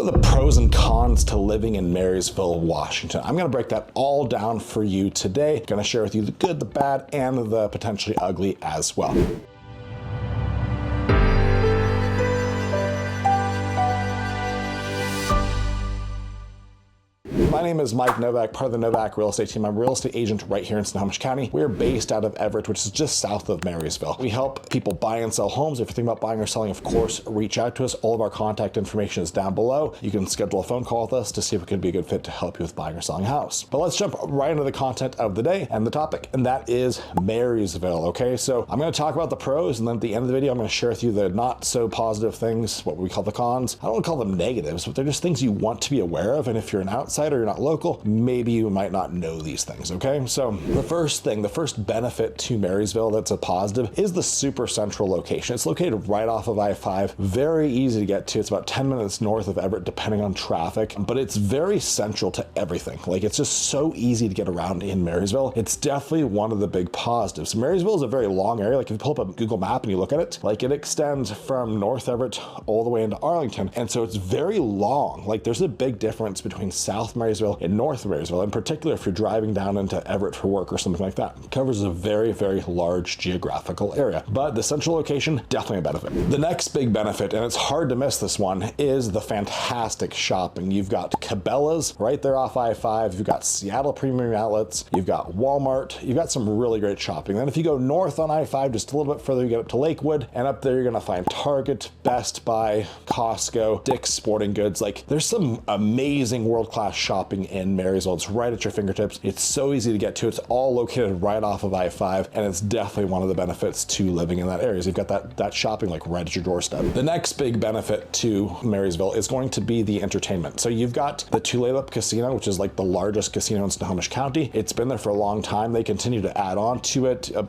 What are the pros and cons to living in Marysville, Washington? I'm going to break that all down for you today. I'm going to share with you the good, the bad, and the potentially ugly as well. My name is Mike Novak, part of the Novak real estate team. I'm a real estate agent right here in Snohomish County. We're based out of Everett, which is just south of Marysville. We help people buy and sell homes. If you're thinking about buying or selling, of course, reach out to us. All of our contact information is down below. You can schedule a phone call with us to see if it could be a good fit to help you with buying or selling a house. But let's jump right into the content of the day and the topic, and that is Marysville, okay? So I'm gonna talk about the pros, and then at the end of the video, I'm gonna share with you the not so positive things, what we call the cons. I don't wanna call them negatives, but they're just things you want to be aware of, and if you're an outsider, you're not local, maybe you might not know these things, okay? So the first benefit to Marysville that's a positive is the super central location. It's located right off of I-5, very easy to get to. It's about 10 minutes north of Everett, depending on traffic, but it's very central to everything. Like, it's just so easy to get around in Marysville. It's definitely one of the big positives. Marysville is a very long area. Like, if you pull up a Google map and you look at it, like, it extends from North Everett all the way into Arlington, and so it's very long. Like, there's a big difference between South Marysville and North Marysville, in particular if you're driving down into Everett for work or something like that. It covers a very, very large geographical area, but the central location, definitely a benefit. The next big benefit, and it's hard to miss this one, is the fantastic shopping. You've got Cabela's right there off I-5, you've got Seattle Premium Outlets, you've got Walmart, you've got some really great shopping. Then if you go north on I-5, just a little bit further, you get up to Lakewood, and up there you're gonna find Target, Best Buy, Costco, Dick's Sporting Goods. Like, there's some amazing world-class shopping in Marysville. It's right at your fingertips. It's so easy to get to. It's all located right off of I-5, and it's definitely one of the benefits to living in that area. So you've got that shopping like right at your doorstep. The next big benefit to Marysville is going to be the entertainment. So you've got the Tulalip Casino, which is like the largest casino in Snohomish County. It's been there for a long time. They continue to add on to it. A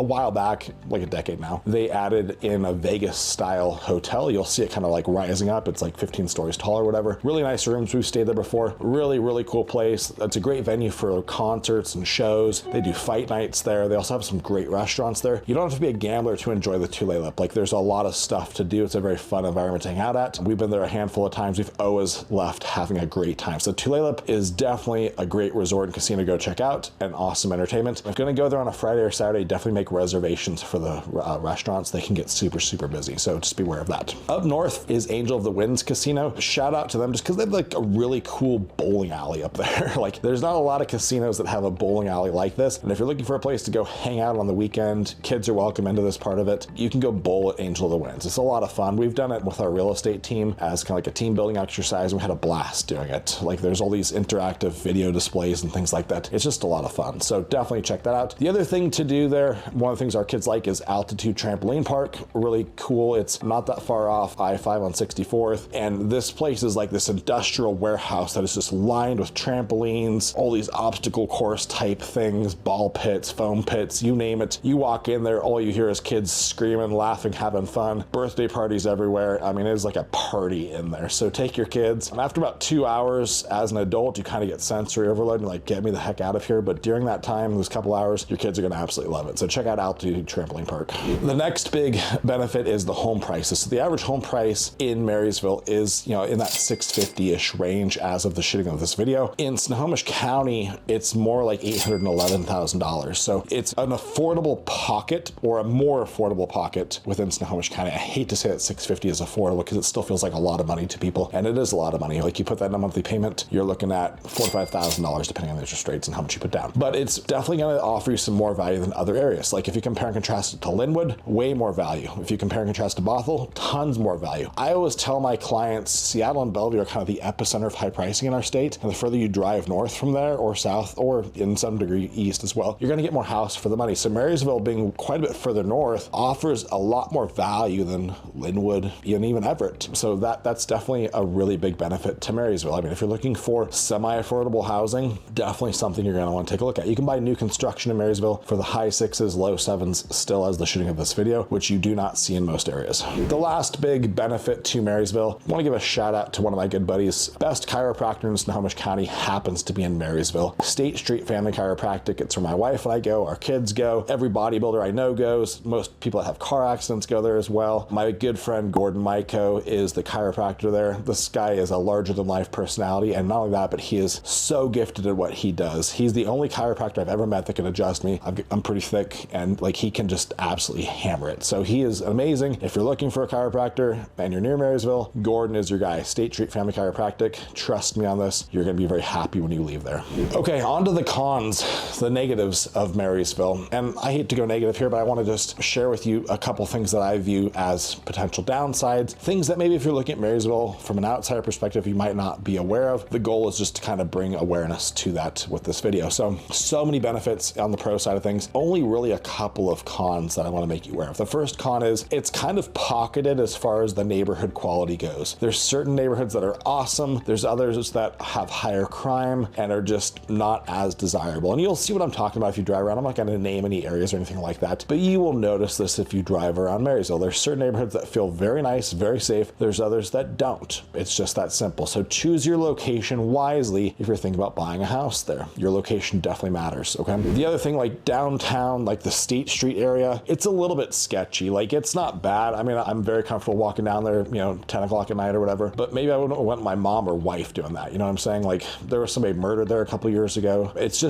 while back, like a decade now, they added in a Vegas-style hotel. You'll see it kind of like rising up. It's like 15 stories tall or whatever. Really nice rooms. We've stayed there before. Really, really cool place. It's a great venue for concerts and shows. They do fight nights there. They also have some great restaurants there. You don't have to be a gambler to enjoy the Tulalip. Like, there's a lot of stuff to do. It's a very fun environment to hang out at. We've been there a handful of times. We've always left having a great time. So Tulalip is definitely a great resort and casino to go check out, and awesome entertainment. If you're gonna go there on a Friday or Saturday, definitely make reservations for the restaurants. They can get super, super busy. So just be aware of that. Up north is Angel of the Winds Casino. Shout out to them just because they have like a really cool bowling alley up there. Like, there's not a lot of casinos that have a bowling alley like this, and if you're looking for a place to go hang out on the weekend, kids are welcome into this part of it, you can go bowl at Angel of the Winds. It's a lot of fun. We've done it with our real estate team as kind of like a team building exercise, and we had a blast doing it. Like, there's all these interactive video displays and things like that. It's just a lot of fun, so definitely check that out. The other thing to do there, one of the things our kids like, is Altitude Trampoline Park. Really cool. It's not that far off I-5 on 64th, and this place is like this industrial warehouse that is just lined with trampolines, all these obstacle course type things, ball pits, foam pits, you name it. You walk in there, all you hear is kids screaming, laughing, having fun, birthday parties everywhere. I mean, it's like a party in there. So take your kids. And after about 2 hours as an adult, you kind of get sensory overload and like, get me the heck out of here. But during that time, those couple hours, your kids are gonna absolutely love it. So check out Altitude Trampoline Park. The next big benefit is the home prices. So the average home price in Marysville is, in that $650-ish range as of the shooting of this video. In Snohomish County, it's more like $811,000. So it's an affordable pocket, or a more affordable pocket within Snohomish County. I hate to say that $650 is affordable because it still feels like a lot of money to people, and it is a lot of money. Like, you put that in a monthly payment, you're looking at $4,000 to $5,000 depending on the interest rates and how much you put down. But it's definitely going to offer you some more value than other areas. Like, if you compare and contrast it to Linwood, way more value. If you compare and contrast to Bothell, tons more value. I always tell my clients, Seattle and Bellevue are kind of the epicenter of high pricing in our state, and the further you drive north from there, or south, or in some degree east as well, you're going to get more house for the money. So Marysville, being quite a bit further north, offers a lot more value than Linwood and even Everett. So that's definitely a really big benefit to Marysville. I mean, if you're looking for semi-affordable housing, definitely something you're going to want to take a look at. You can buy new construction in Marysville for the high sixes, low sevens, still as the shooting of this video, which you do not see in most areas. The last big benefit to Marysville, I want to give a shout out to one of my good buddies, best chiropractor in Snohomish Snohomish County happens to be in Marysville. State Street Family Chiropractic, it's where my wife and I go, our kids go, every bodybuilder I know goes, most people that have car accidents go there as well. My good friend Gordon Myko is the chiropractor there. This guy is a larger than life personality, and not only that, but he is so gifted at what he does. He's the only chiropractor I've ever met that can adjust me. I'm pretty thick, and like he can just absolutely hammer it. So he is amazing. If you're looking for a chiropractor and you're near Marysville, Gordon is your guy. State Street Family Chiropractic. Trust me on this. You're going to be very happy when you leave there. Okay, on to the cons, the negatives of Marysville. And I hate to go negative here, but I want to just share with you a couple things that I view as potential downsides, things that maybe if you're looking at Marysville from an outsider perspective, you might not be aware of. The goal is just to kind of bring awareness to that with this video. So many benefits on the pro side of things, only really a couple of cons that I want to make you aware of. The first con is it's kind of pocketed as far as the neighborhood quality goes. There's certain neighborhoods that are awesome. There's others that have higher crime and are just not as desirable. And you'll see what I'm talking about if you drive around. I'm not going to name any areas or anything like that, but you will notice this if you drive around Marysville. There's certain neighborhoods that feel very nice, very safe. There's others that don't. It's just that simple. So choose your location wisely if you're thinking about buying a house there. Your location definitely matters, okay? The other thing, like downtown, like the State Street area, it's a little bit sketchy. Like it's not bad. I mean, I'm very comfortable walking down there, 10 o'clock at night or whatever, but maybe I wouldn't want my mom or wife doing that. You know what I'm saying? Like there was somebody murdered there a couple years ago. It's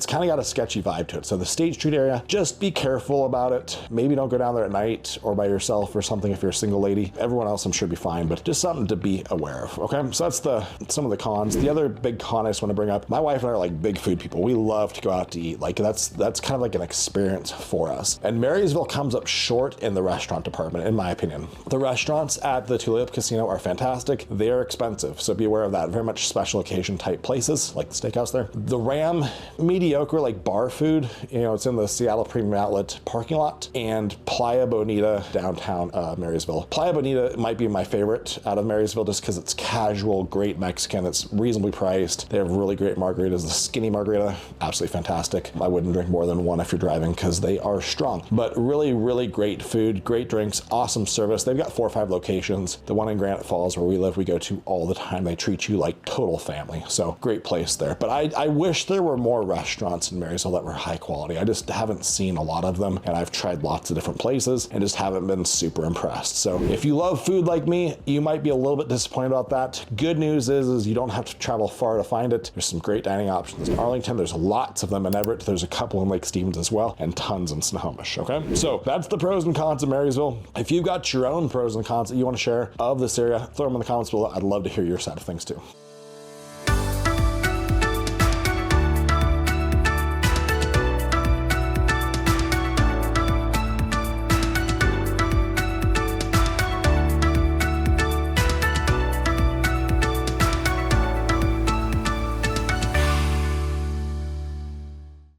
kind of got a sketchy vibe to it. So the State Street area, just be careful about it. Maybe don't go down there at night or by yourself or something if you're a single lady. Everyone else I'm sure be fine, but just something to be aware of, okay? So that's some of the cons. The other big con I just want to bring up, my wife and I are like big food people. We love to go out to eat. Like that's kind of like an experience for us. And Marysville comes up short in the restaurant department, in my opinion. The restaurants at the Tulip Casino are fantastic. They are expensive, so be aware of that. Very much special occasion type places, like the steakhouse there. The Ram, mediocre, like bar food. It's in the Seattle Premium Outlet parking lot, and Playa Bonita, downtown Marysville. Playa Bonita might be my favorite out of Marysville just because it's casual, great Mexican. It's reasonably priced. They have really great margaritas. The skinny margarita, absolutely fantastic. I wouldn't drink more than one if you're driving because they are strong. But really, really great food, great drinks, awesome service. They've got 4 or 5 locations. The one in Granite Falls where we live, we go to all the time. They treat you like total family. So great place there. But I wish there were more restaurants in Marysville that were high quality. I just haven't seen a lot of them, and I've tried lots of different places and just haven't been super impressed. So if you love food like me, you might be a little bit disappointed about that. Good news is you don't have to travel far to find it. There's some great dining options in Arlington. There's lots of them in Everett. There's a couple in Lake Stevens as well, and tons in Snohomish, okay? So that's the pros and cons of Marysville. If you've got your own pros and cons that you want to share of this area, throw them in the comments below. I'd love to hear your side of things too.